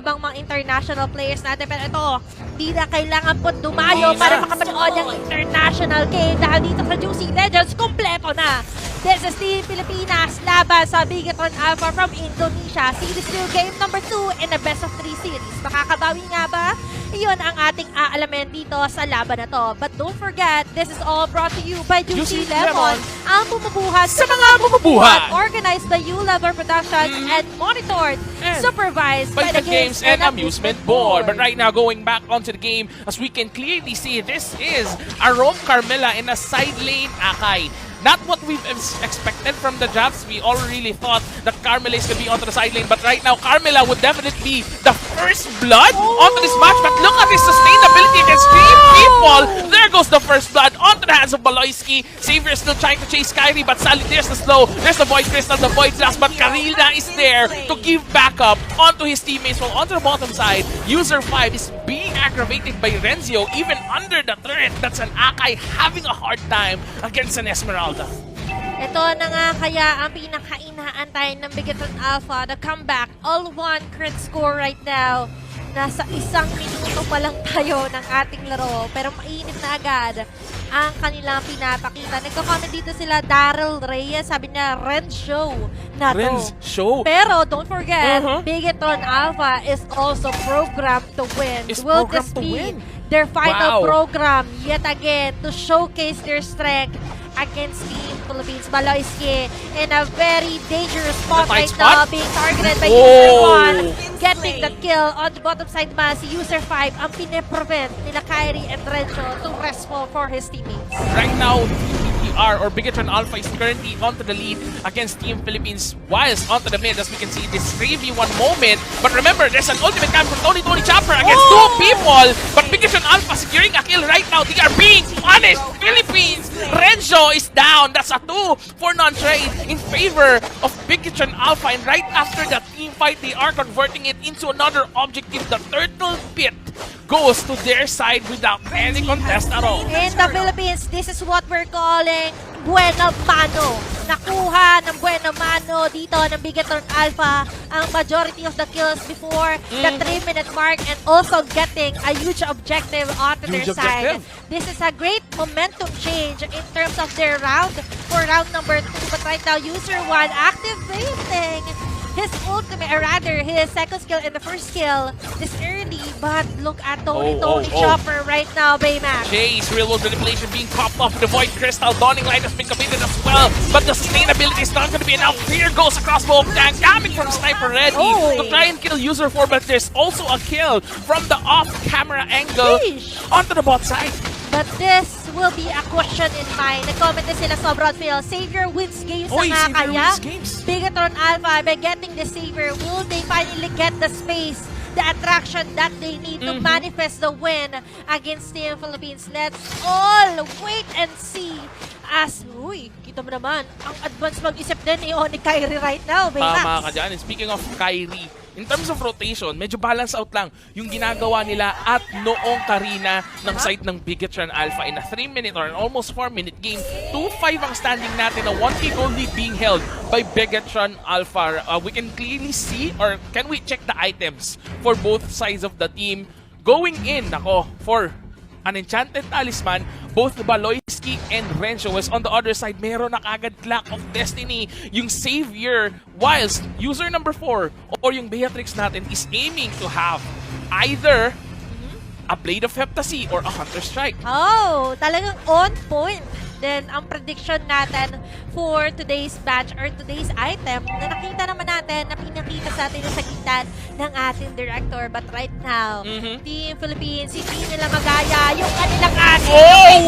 ibang mga international players natin. Pero ito, di na kailangan po dumayo para makapanood ng international game dahil dito sa Juicy Legends, kompleto na. This is Team Pilipinas laban sa Bigatron Alpha from Indonesia. Series 2 game number 2 in the best of 3 series. Makakabawi nga ba? Iyon ang ating aalamin dito sa laban na to. But don't forget, this is all brought to you by Juicy Lemon, ang bumubuhat sa mga bumubuhat. Organized by U-Level Productions and monitored, supervised by the Games and Amusement Board. But right now, going back onto the game, as we can clearly see, this is Arom Carmela in a side lane Akai. Not what we've expected from the drafts. We all really thought that Carmela is going to be onto the side lane. But right now, Carmela would definitely be the first blood onto this match. But look at his sustainability against 3 people. There goes the first blood onto the hands of Baloyski. Xavier is still trying to chase Kyrie, but sadly there's the slow. There's the Void Crystal, the Void Blast. But Karina is there to give backup onto his teammates. While onto the bottom side, User 5 is being aggravated by Renzio. Even under the turret, that's an Akai having a hard time against an Esmeralda. Ito na nga kaya ang pinaka-inaantay ng Bigatron Alpha, the comeback, all-one crit score right now. Nasa 1 minuto pa lang tayo ng ating laro, pero mainit na agad ang kanilang pinapakita. Nagko-comment dito sila, Daryl Reyes, sabi niya, Renz show na to. Renz show? Pero don't forget, Bigatron Alpha is also programmed to win. Will this be their final program yet again to showcase their strength against Team Philippines? Baloyski in a very dangerous spot right now, being targeted by User 1, getting the kill on the bottom side naman. Si User 5 ang piniprevent nila Kyrie and Renzo to rest for his teammates. Right now, BTR or Bigatron Alpha is currently onto the lead against Team Philippines, whilst onto the mid, as we can see this 3v1 moment. But remember, there's an ultimate camp from Tony Chopper against 2 people. But Bigatron Alpha securing a kill right now. They are being punished. Philippines, Renzo is down. That's a 2 for non-trade in favor of Bigatron Alpha. And right after that team fight, they are converting it into another objective. The Turtle Pit goes to their side without any contest at all. In the Philippines, this is what we're calling Buena Mano. Nakuha ng Buena Mano dito ng Bigatron Alpha ang majority of the kills before the 3-minute mark, and also getting a huge objective onto their side. This is a great momentum change in terms of their round for round number 2. But right now, User 1 activating his ultimate, or rather his second skill and the first skill is early, but look at Tony Chopper right now, Baymax. Chase, real world manipulation being popped off with the Void Crystal. Dawning Light has been committed as well, but the sustainability is not going to be enough. Fear goes across both tank, coming from Sniper Ready to try and kill User 4, but there's also a kill from the off-camera angle onto the bot side. But this will be a question in mind. Nag-comment na sila sa Broadfield. Savior wins games na nga kaya. Bigatron Alpha, by getting the Savior, will they finally get the space, the attraction that they need to manifest the win against Team Philippines? Let's all wait and see. As, kita mo naman, ang advance mag-isip din ni Kyrie right now, Baymax. Tama ka dyan. And speaking of Kyrie, in terms of rotation, medyo balance out lang yung ginagawa nila at noong Karina ng side ng Bigatron Alpha in a 3-minute or an almost 4-minute game. 2-5 ang standing natin, a 1-kick only being held by Bigatron Alpha. We can clearly see, or can we check the items for both sides of the team? Going in, for an Enchanted Talisman, both Baloyski and Renzo. Was on the other side, meron na kagad Clock of Destiny yung Savior, whilst User number 4 or yung Beatrix natin is aiming to have either a Blade of Heptasy or a Hunter Strike. Oh, talagang on point. Then, ang prediction natin for today's batch or today's item na nakita naman natin, na pinakita sa atin sa gitan ng ating director. But right now, Team Philippines, hindi nila magaya yung kanilang ating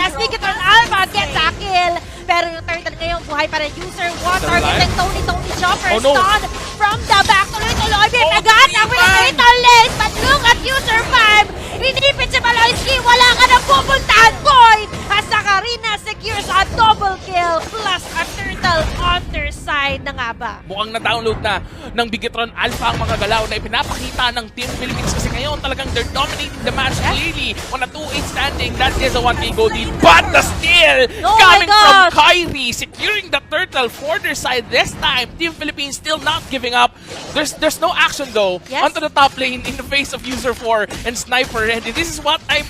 as Bigatron Alpha gets a kill. Pero yung turtle ngayon, buhay pa rin. User 1 targeting Tony Chopper. Stun from the back. Tuloy-tuloy. Agad ang pinakita late. But look at User 5. Inipit si Baloyski, wala ka nang pupuntahan, boy! As Karina secures a double kill plus a turtle on their side na nga ba? Mukhang na-download na ng Bigetron Alpha ang mga galaw na ipinapakita ng Team Philippines kasi ngayon talagang they're dominating the match clearly on a 2-8 standing. That is a 1k goal lead, but the steal coming from Kyrie securing the turtle for their side this time. Team Philippines still not giving up. There's no action though onto the top lane in the face of User 4 and Sniper Ready. This is what I'm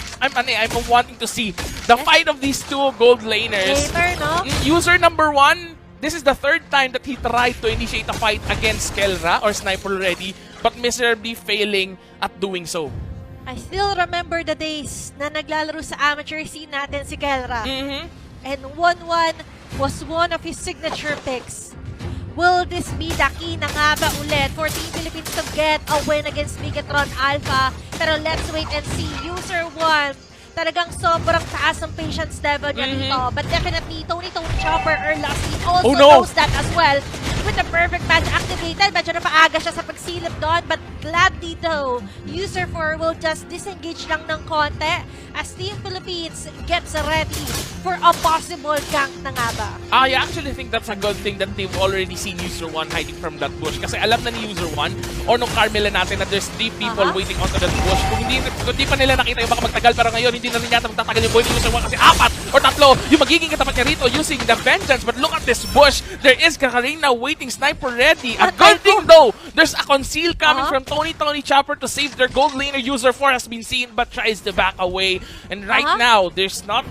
wanting to see. The fight of these two gold laners. Gamer, no? User number 1, this is the third time that he tried to initiate a fight against Kelra or Sniper Ready, but miserably failing at doing so. I still remember the days na naglalaro sa amateur scene natin si Kelra. And 1-1 was one of his signature picks. Will this be the key na nga ba ulit for Team Philippines to get a win against Bigetron Alpha? Pero let's wait and see. User 1, talagang sobrang taas ng patience level niya dito. But definitely, Tony Chopper or Lassie also knows that as well. With the perfect match activated, medyo napaaga siya sa pagsilip doon. But gladly though, User 4 will just disengage lang ng konti as Team Philippines gets ready for a possible gank na nga ba. I actually think that's a good thing that they've already seen User 1 hiding from that bush. Kasi alam na ni User 1 or nung Carmela natin na there's 3 people waiting onto that bush. Kung hindi pa nila nakita yung baka magtagal, pero ngayon hindi na rin yata magtatagal yung boy ni User 1 kasi 4 or 3 yung magiging katapat niya rito using the vengeance. But look at this bush. There is Karina waiting, Sniper Ready. A good thing though, there's a conceal coming from Tony Chopper to save their gold laner. User 4 has been seen but tries to back away. And right now, there's not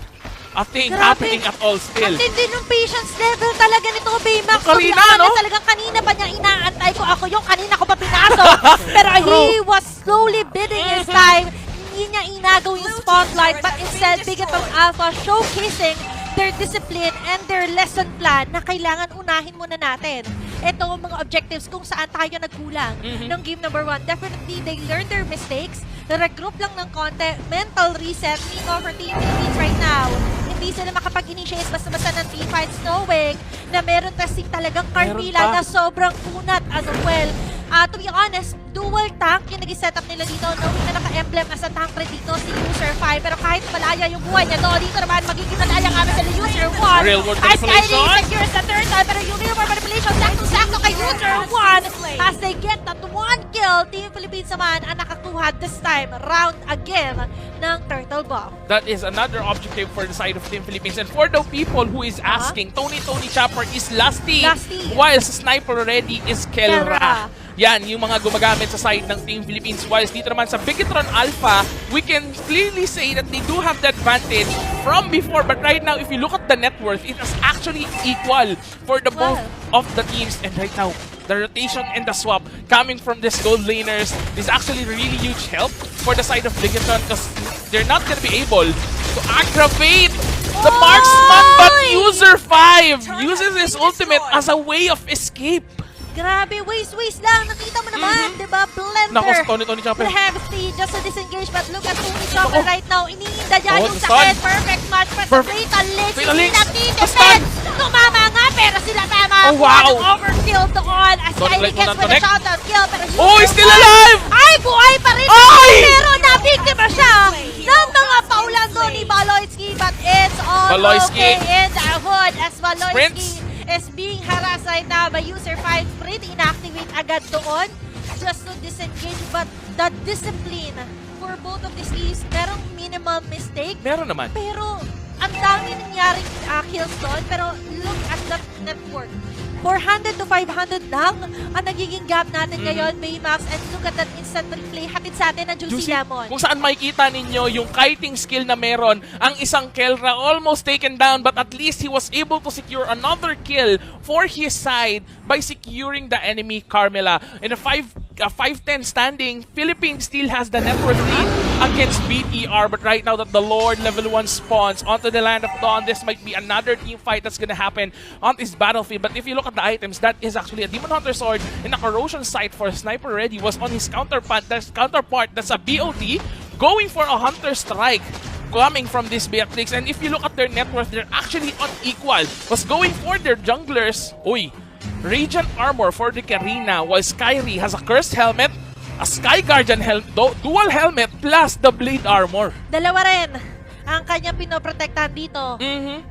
a thing happening at all still. Ang tindi ng patience level talaga nito, Baymax. Karina, no? Talagang kanina pa niya inaantay ko. Ako yung kanina ko pa pinasok. Pero he was slowly bidding his time. Hindi niya inagaw yung spotlight, but instead, Bigetron Alpha showcasing their discipline and their lesson plan na kailangan unahin muna natin. Ito ang mga objectives kung saan tayo nagkulang ng game number 1. Definitely, they learned their mistakes. Regroup lang ng konti. Mental reset. Nino for Team Philippines right now. Hindi sila makapag-initiate basta-basta ng team fights knowing na meron kasi talagang Carmela na sobrang kunat as well. To be honest, dual tank yung nag-set up nila dito. Knowing na naka-emblem as a tank rin dito si User 5. Pero kahit malaya yung buhay niya doon, dito naman magiging malaya nga sa User 1. Real world As manipulation. Kylie secures the third time, pero yung real world manipulation sakto-sakto kay User 1. As they get that 1 kill, Team Philippines naman ang nakakuha this time round again ng Turtle Buff. That is another objective for the side of Team Philippines. And for the people who is asking, Tony Chopper is Lasty, while sa Sniper Ready is Kelra. Yan, yung mga gumagamit sa side ng Team Philippines. Whilst dito naman sa Bigetron Alpha, we can clearly say that they do have the advantage from before. But right now, if you look at the net worth, it is actually equal for the both of the teams. And right now, the rotation and the swap coming from this gold laners is actually really huge help for the side of Bigetron because they're not going to be able to aggravate the marksman. But User 5 uses his ultimate as a way of escape. Grabe, waste lang. Nakita mo naman, di ba? Blender. Nako, si Tony Chopper. Heavy just to disengage, but look at Tony Chopper right now. Iniinda niya yung sakit. Perfect match. But fatal links. Hindi natitipid. Tumama nga, pero sila tama. Overkill doon. As Kylie gets with a shoutout kill. Pero still alive! Ay, buhay pa rin. Pero nabiktima siya ng mga paulan doon ni Baloyski. But it's all okay in the hood as Baloyski is being harassed right now by User 5. Pretty inactivate agad doon just to disengage. But the discipline for both of these teams, merong minimal mistake. Meron naman. Pero ang dami nangyaring kills doon. Pero look at that network. 400 to 500 lang ang nagiging gap natin ngayon, Baymax. And look at that instant replay. Hatid sa atin ng Juicy Lemon. Kung saan makikita ninyo yung kiting skill na meron ang isang Kelra almost taken down, but at least he was able to secure another kill for his side by securing the enemy Carmela. In a 5-10 standing, Philippines still has the network lead against BTR, but right now that the Lord level 1 spawns onto the Land of Dawn, this might be another team fight that's gonna happen on this battlefield. But if you look at the items, that is actually a Demon Hunter Sword and a Corrosion Sight for Sniper Ready was on his counterpart. That's a BOT going for a Hunter Strike coming from this Beatrix. And if you look at their net worth, they're actually unequal. Was going for their junglers. Radiant Armor for the Karina, while Kyrie has a Cursed Helmet. a Sky Guardian dual helmet plus the blade armor. Dalawa rin ang kanyang pinoprotektahan dito.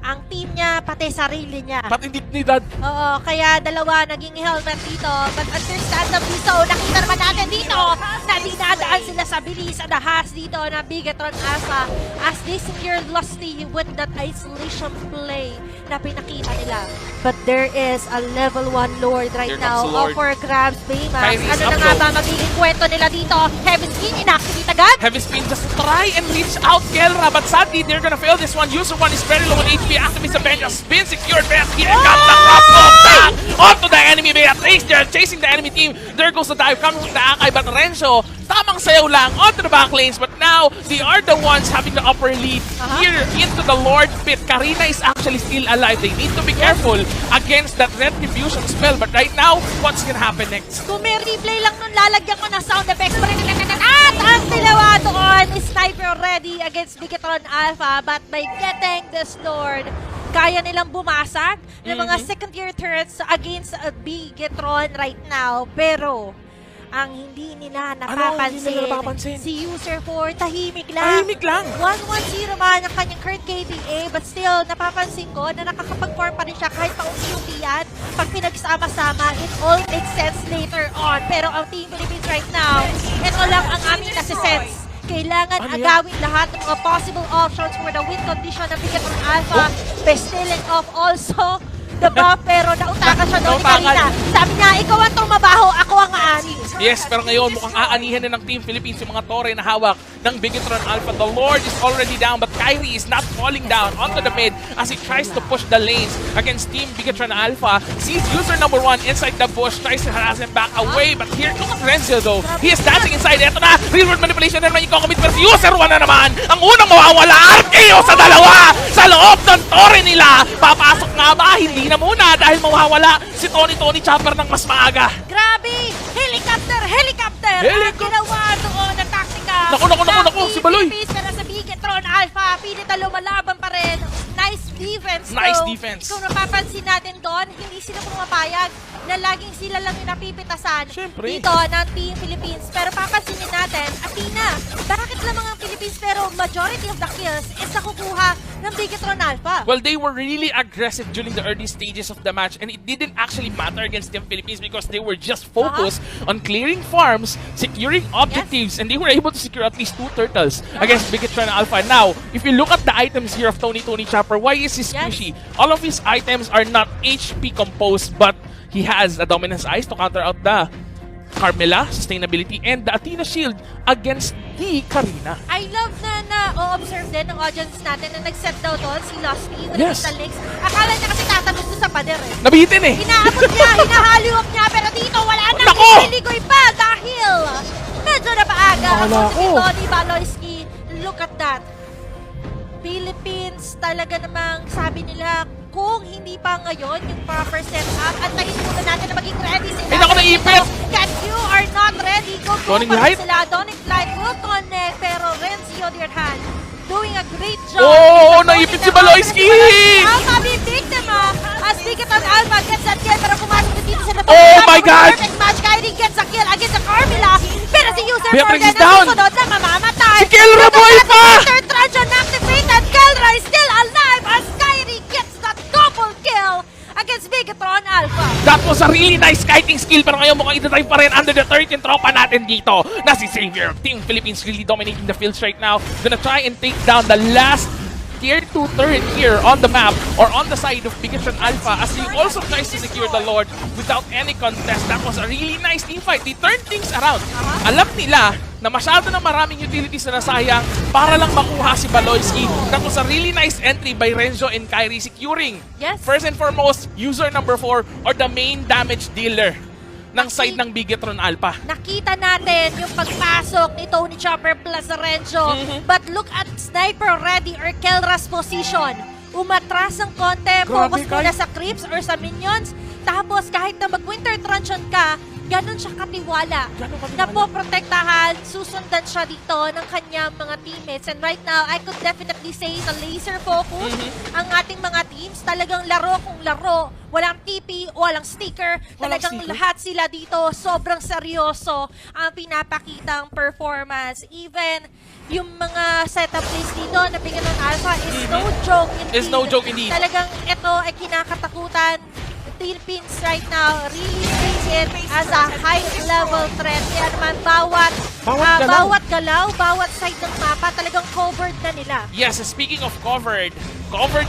Ang team niya, pati sarili niya. Pati dignidad. Oo, kaya dalawa naging helmet dito. But understandably so, nakita naman natin dito na dinadaan sila sa bilis at ahas dito ng Bigetron Alpha as they secure Lusty with that isolation play na pinakita nila. But there is a level 1 Lord right Here now comes the Lord. for grabs Baymax. Kyrie's Ano na up nga low. ba magiging kwento nila dito? Heavy Skin, inactivate agad? Heavy spin just to try and reach out Kelra, but sadly they're gonna fail this one. User 1 is very low on HP. Activates the bench, spin secured. Here comes the crop of that onto the enemy. Beatrice, they're chasing the enemy team. There goes the dive coming from the Akai, but Renzo, tamang sayaw lang onto the back lanes. But now they are the ones having the upper lead here into the Lord pit. Karina is actually still alive. They need to be careful against that retribution spell. But right now, what's gonna happen next? Kung may replay lang nun, lalagyan ko ng sound effects. At ang dalawa doon is Sniper ready against Bigetron Alpha. But by getting this Lord, kaya nilang bumasag ng mga second-tier turrets against Bigetron right now. Pero ang hindi nila napapansin, hindi nila napapansin? si User 4 tahimik lang. Tahimik lang. 1-1-0 man ang kanyang current KDA, but still napapansin ko na nakakapag-form pa rin siya kahit paunti-unti yan. Pag pinagsama-sama, it all makes sense later on. Pero ang Team Philippines right now, ito lang ang aming nasisense. Kailangan agawin lahat ng mga possible options for the win condition ng Bigetron Alpha. Bestilling off also the buff, pero nautakan siya doon ni Karina. Sabi niya, ikaw ang tumabaho, ako ang aani. Yes, pero ngayon mukhang aanihan na ng Team Philippines yung mga tore na hawak ng Bigetron Alpha. The Lord is already down, but Kyrie is not falling down onto the mid as he tries to push the lanes against Team Bigetron Alpha. Sees user number 1 inside the bush, tries to harass him back away, but here comes Renzo though. He is dancing inside. Eto na, real-world manipulation na naman yung kukumit, pero si user 1 na naman ang unang mawawala. RKO sa dalawa sa loob ng tore nila. Papasok nga ba? Hindi na muna dahil mawawala si Tony Chopper ng mas maaga. Grabe! Helicopter! Helicopter! Ang ginawa doon ng taktika. Naku, si Baloy. Pero sa Bigetron Alpha, pilit na lumalaban pa rin. Nice defense Nice though. defense. Kung napapansin natin doon, hindi sila pumapayag na laging sila lang yung napipitasan Siyempre. dito ng Team Philippines. Pero papansinin natin, Athena, bakit lamang ang Philippines pero majority of the kills is nakukuha ng Bigetron Alpha? Well, they were really aggressive during the early stages of the match, and it didn't actually matter against Team Philippines because they were just focused on clearing farms, securing objectives, and they were able to secure at least 2 turtles against Bigetron Alpha. Now, if you look at the items here of Tony Chopper, why is he squishy? All of his items are not HP composed, but he has a Dominance Ice to counter out the Carmela, Sustainability, and the Athena Shield against the Karina. I love na na-observe din ng audience natin na nag-set daw doon si Lusty with the links. Akala niya kasi tatanong doon sa pader eh. Nabitin eh! Inaabot niya, hinahaliwak niya, pero dito wala nang Nako! ililigoy pa dahil medyo napaaga ang Wala si Tony Baloyski. Look at that. Philippines talaga namang sabi nila kung hindi pa ngayon yung proper setup, antayin muna natin na maging ready sila. Ay, naku, naipit! That you are not ready. Go Donic pa rin Light? sila. Donic Light will connect, pero Renzi on the other hand, doing a great job. Oh, naipit si Baloyski! Ang mabibiktima as Bigetron Alpha gets that kill, pero pumasok na dito sila. Oh my God! Perfect match. Kyrie gets a kill against the Carmela, pero si User Beatrix Morgan is down! ang susunod na mamamatay. Si Kelra boy pa! Third Trojan activated. Kelra is still alive as Kyrie gets that double kill against Bigetron Alpha. That was a really nice kiting skill, pero ngayon mukhang ito-drive pa rin under the 13 tropa natin dito na si Xavier. Team Philippines really dominating the fields right now. Gonna try and take down the last tier 2 turret here on the map or on the side of Bigetron Alpha as he also tries to secure the Lord without any contest. That was a really nice team fight. They turned things around. Alam nila na masyado na maraming utilities na nasayang para lang makuha si Baloyski. That was a really nice entry by Renzo and Kyrie securing first and foremost user number 4 or the main damage dealer ng side ng Bigetron Alpha. Nakita natin yung pagpasok ni Tony Chopper plus Renzo. But look at Sniper Ready or Kelra's position. Umatras ng konti, focus muna sa creeps or sa minions. Tapos kahit na mag-winter truncheon ka, Ganon siya katiwala. Ganon katiwala. Na poprotektahan, susundan siya dito ng kanyang mga teammates. And right now, I could definitely say sa laser focus ang ating mga teams. Talagang laro kung laro. Walang TP, walang sticker. Talagang lahat sila dito sobrang seryoso ang pinapakitang performance. Even yung mga setup plays dito na bigyan ng Alpha is no joke indeed. Is no joke indeed. Talagang ito ay kinakatakutan. Philippines right now really sees it as a high-level threat. Kaya naman bawat galaw, bawat side ng mapa, talagang covered na nila. Yes, speaking of covered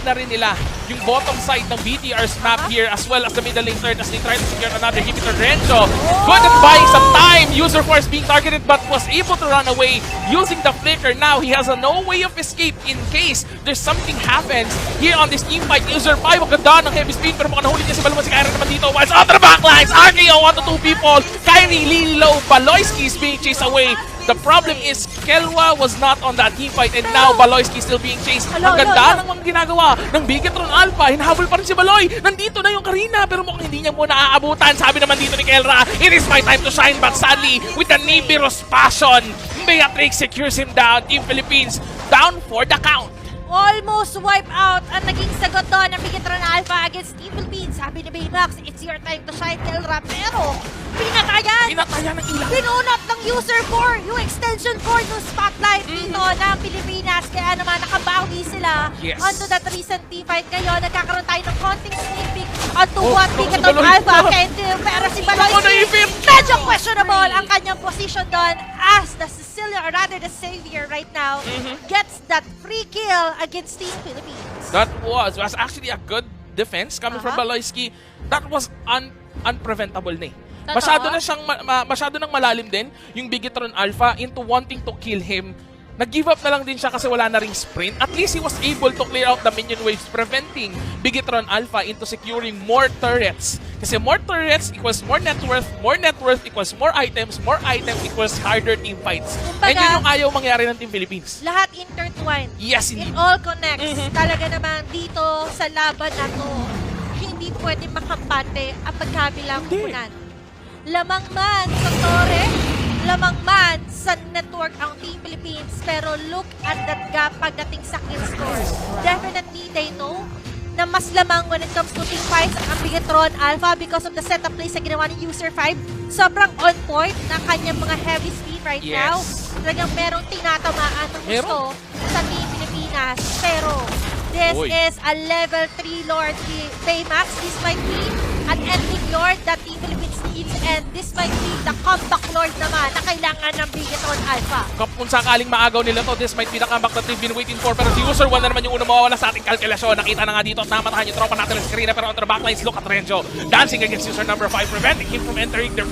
na rin nila yung bottom side ng BTR's map here as well as the middle lane third as they try to secure another hit to Renzo. Good at buying some time. User Force being targeted but was able to run away using the flicker. Now he has no way of escape in case there's something happens here on this team fight. User 5, ang ganda ng heavy speed pero mukhang nahuli niya si Balagbagan. Si Kyrie naman dito. While on the backlines, RKO 1 to 2 people. Kyrie, really low. Baloyski is being chased away. The problem is, Kelwa was not on that team fight and now Baloyski is still being chased. Ang ganda ng mga ginagawa ng Bigetron Alpha. Hinahabol pa rin si Baloy. Nandito na yung Karina pero mukhang hindi niya muna aabutan. Sabi naman dito ni Kelra, it is my time to shine but sadly, with the Nibiru's passion, Beatrix secures him down. Team Philippines down for the count. Almost wipe out ang naging sagot doon ng Bigetron Alpha against Team Philippines. Sabi ni Baymax, it's your time to shine, Kelra. Pero, pinatayan ng ilaw. Binunot ng user core, yung extension core ng spotlight dito ng Pilipinas. Kaya naman nakabounty sila onto that recent team fight. Ngayon, nagkakaroon tayo ng konting sneak peek onto what Bigetron Alpha can do. Pero si Baloyski, medyo questionable ang kanyang position doon as the Sicilian, or rather the Savior right now, gets that free kill against Team Philippines. That was actually a good defense coming from Baloyski. That was unpreventable na eh. Masyado nang malalim din yung Bigetron Alpha into wanting to kill him. Nag-give up na lang din siya kasi wala na ring sprint. At least he was able to clear out the minion waves, preventing Bigetron Alpha into securing more turrets. Kasi more turrets equals more net worth equals more items equals harder team fights. And yun yung ayaw mangyari ng Team Philippines. Lahat intertwined. Yes, indeed. It all connects. Talaga naman dito sa laban na to, hindi pwede makampante ang pagkabilang kunan. Lamang man sa Torre, lamang man sa network ang Team Philippines, pero look at that gap pagdating sa kill scores. Definitely they know na mas lamang when it comes to team fights ang Bigetron Alpha because of the setup plays na ginawa ni User 5. Sobrang on point na kanyang mga heavy speed right now. Talagang merong tinatamaan ng gusto sa Team Pilipinas. Pero this is a level 3 Lord Baymax. This might be an ending Lord that Team Philippines needs, and this might be the comeback Lord naman na kailangan ng Bigetron Alpha. Kung sakaling maagaw nila to, this might be the comeback that they've been waiting for. Pero si User 1 na naman yung unang mawawala sa ating kalkulasyon. Nakita na nga dito at namatahan yung tropa natin sa Karina, pero on the backlines, look at Renzo. Dancing against User number 5, preventing him from entering their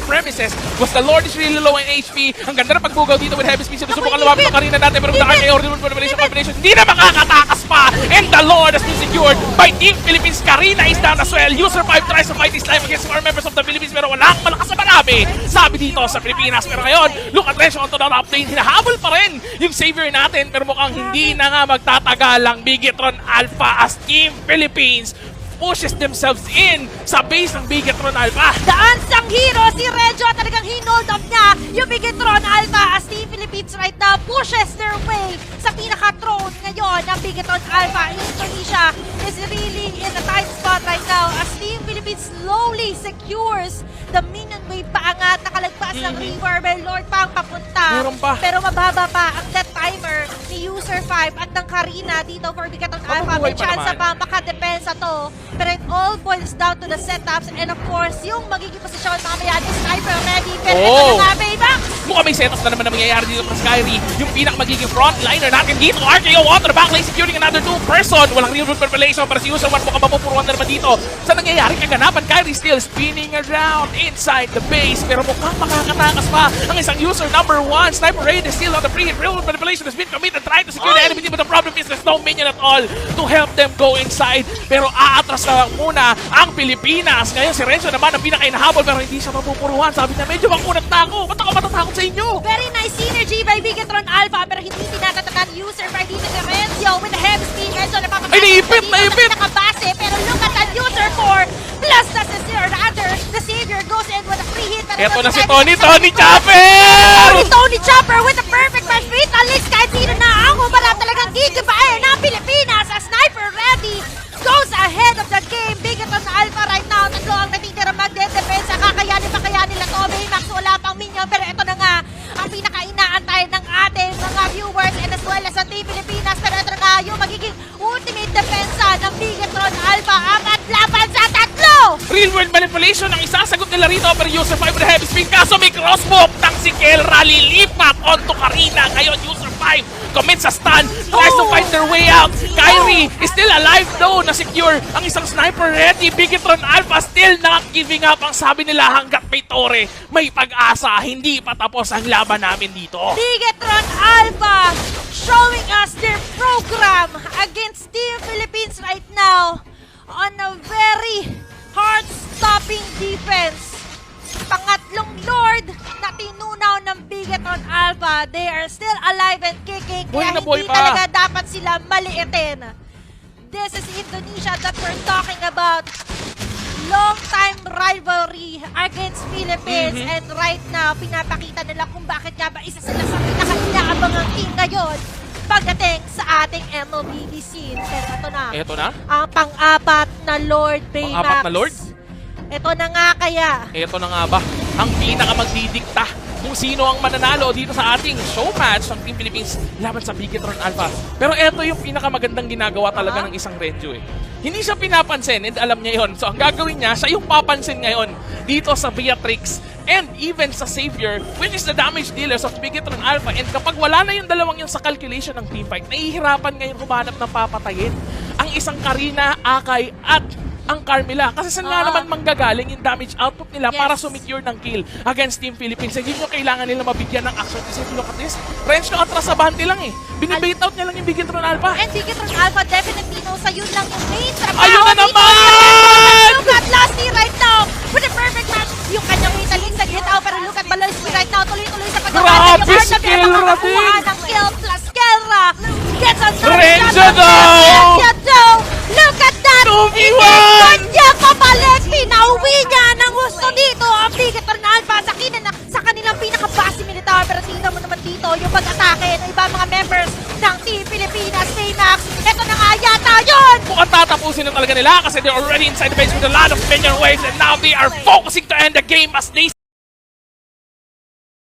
premises. Was the Lord is really low in HP. Ang ganda na pagbugaw dito with heavy speed. Sinusubukan lumapit ng Karina natin, pero the RKO combination, hindi na makakatakas pa. And the Lord has been secured by Team Philippines. Karina is down as well. User 5 tries to fight this time against more members of the Philippines, pero walang malakas na marami. Sabi dito sa Pilipinas. Pero ngayon, look at Renzo onto the top lane. Hinahabol pa rin yung savior natin, pero mukhang hindi na nga magtatagal ang Bigetron Alpha as Team Philippines pushes themselves in sa base ng Bigetron Alpha. The unsung hero, si Renzo, talagang hinold up niya yung Bigetron Alpha as Team Philippines right now pushes their way sa pinaka-throne ngayon ng Bigetron Alpha. Indonesia is really in a tight spot right now as Team Philippines slowly secures the minion wave paangat, nakalagpas ng river, may Lord pa ang papunta. Pero mababa pa ang death timer ni User 5 at ng Karina dito for Bigetron Alpha. May chance pa makadepensa to. Pero it all boils down to the setups and of course, yung magiging posisyon mamaya ni Sniper ready. Pero ito na nga, Baymax! Mukhang may setups na naman na mangyayari dito para Skyrie. Yung magiging frontliner natin dito. RKO on the backlane, securing another 2-person. Walang real root preparation para si User 1 mukhang mapupuruan na naman dito. Sa nangyayaring kaganapan, Kyrie still spinning around inside the base. Pero mukhang makakatakas pa ang isang User number 1. Sniper raid is still on the free hit. Real root manipulation has been committed, trying to secure the enemy team. But the problem is there's no minion at all to help them go inside. Pero aatras na muna ang Pilipinas. Ngayon si Renzo naman ang pinaka-inahabol pero hindi siya mapupuruan. Sabi na medyo makunat na ako. Ba't ako matatakot sa inyo? Very nice synergy by Bigetron Alpha pero hindi tinatatakan User by dito si Renzo with the heavy speed. Renzo napapakita. Ay, naipit! Nakabase pero look at that User 4 plus the Savior. Rather, the Savior goes in with a free hit Eto na si Tony Chopper! Tony Chopper with a perfect match fatalist kahit sino na ang humarap talagang gigibayan ng Pilipinas. A sniper ready goes ahead of the game. Bigaton Alpha right now. Tatlo ang natitira magde-defensa. Kakayanin pa kaya nila to. Max wala pang minion. Pero ito na nga ang pinaka-inaantay ng ating mga viewers and as well as sa Team Pilipinas. Pero ito na nga yung magiging ultimate defensa ng Bigatron Alpha. Angat laban sa tatlo! Real world manipulation ang isasagot nila rito pero user 5 with a heavy spin kaso may crossbow tang si Kelra lilipat onto Karina. Ngayon user 5 commits sa stun, tries to find their way out. Kyrie is still alive though, na-secure ang isang sniper ready. Bigatron Alpha still not giving up. Ang sabi nila hanggat may tore, may pag-asa. Hindi pa tapos ang laban namin dito. Bigatron Alpha showing us their program against Team Philippines right now on a very hard-stopping defense. Pangatlong Lord na tinunaw ng Bigatron Alpha. They are still alive and kicking. Kaya hindi talaga dapat sila maliitin. This is Indonesia that we're talking about. Long-time rivalry against Philippines. And right now, pinapakita nila kung bakit nga ba isa sila sa pinaka-inaabangang team ngayon pagdating sa ating MLBB scene. Pero ito na. Ito na? Ang pang-apat na Lord Baymax. Pang-apat na Lord? Ito na nga kaya. Ito na nga ba? Ang pinaka-magdidikta kung sino ang mananalo dito sa ating show match ng Team Philippines laban sa Bigatron Alpha. Pero ito yung pinakamagandang ginagawa talaga ng isang Renju eh. Hindi siya pinapansin and alam niya yon. So ang gagawin niya, siya yung papansin ngayon dito sa Beatrix and even sa Savior, which is the damage dealers of Bigatron Alpha. And kapag wala na yung dalawang yun sa calculation ng teamfight, nahihirapan ngayon humanap ng papatayin ang isang Karina, Akay at ang Carmilla. Kasi saan nga naman manggagaling yung damage output nila para sumecure ng kill against Team Philippines. Hindi nyo kailangan nila mabigyan ng action. Kasi look at this, French no atras sa bante lang eh. Binibait out niya lang yung Bigatron Alpha. And Bigatron Alpha definitely knows yun lang yung main trabaho. Ayun na naman! Look at Lasty right now with a perfect match. Yung kanyang witaling sa hit out. Pero look at Balagbagan right now. Tuloy-tuloy sa pagkakata. Grabe si Kelra din! Ng kill plus Kelra. Gets on Renjo daw! Look at that! 2v1! Kanya papalik! Pinauwi niya ng gusto dito ang Bigatron Alpha sa kanilang pinaka-base militar. Pero tingnan mo naman dito yung pag-atake ng ibang mga members ng Team Pilipinas, Baymax. Ito na nga yata yun! Mukhang tatapusin na talaga nila kasi they're already inside the base with a lot of minion waves and now they are focusing to end the game as they